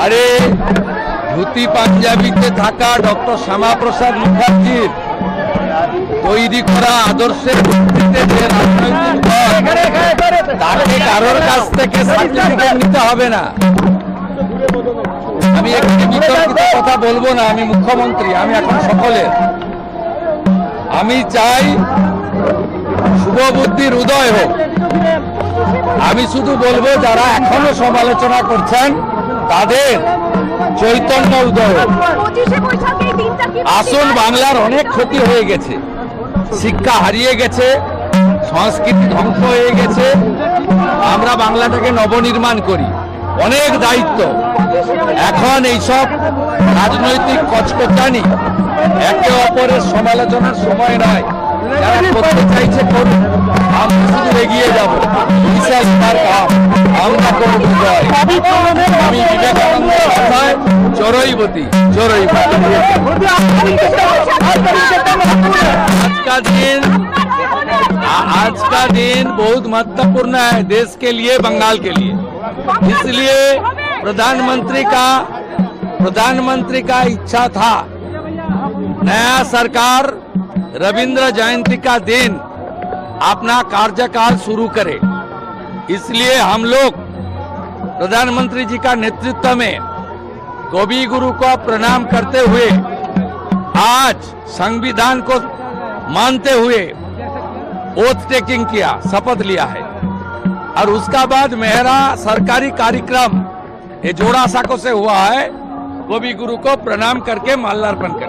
আরে ধুতি পাঞ্জাবিতে থাকা ডক্টর শ্যামাপ্রসাদ মুখার্জির তৈরি করা আদর্শের ভিত্তিতে যে রাজনৈতিক দল, তাকে কারোর কাছ থেকে সার্টিফিকেট নিতে হবে না। আমি একটি বিতর্কিত কথা বলবো না, আমি মুখ্যমন্ত্রী, আমি এখন সকলের। আমি চাই শুভবুদ্ধির উদয় হোক। আমি শুধু বলবো যারা এখনো সমালোচনা করছেন তাদের চৈতন্য উদয় হোক। আসুন, বাংলার অনেক ক্ষতি হয়ে গেছে, শিক্ষা হারিয়ে গেছে, সংস্কৃতি ধ্বংস হয়ে গেছে। আমরা বাংলাটাকে নবনির্মাণ করি, অনেক দায়িত্ব। এখন এইসব রাজনৈতিক কচকচানি, একে অপরের সমালোচনার সময় নয়। যারা করতে চাইছে করুন, আমরা শুধু এগিয়ে যাবো। আমরা করব জয়। আমি বিবেকানন্দের কথায় চড়ইবতী। आज का दिन बहुत महत्वपूर्ण है देश के लिए, बंगाल के लिए। इसलिए प्रधानमंत्री का इच्छा था नया सरकार रविंद्र जयंती का दिन अपना कार्यकाल शुरू करे। इसलिए हम लोग प्रधानमंत्री जी का नेतृत्व में कवि गुरु को प्रणाम करते हुए आज संविधान को मानते हुए ओथ टेकिंग किया, शपथ लिया है। और उसका बाद मेरा सरकारी कार्यक्रम ये जोड़ा साको से हुआ है, कवि गुरु को प्रणाम करके माल्यार्पण कर।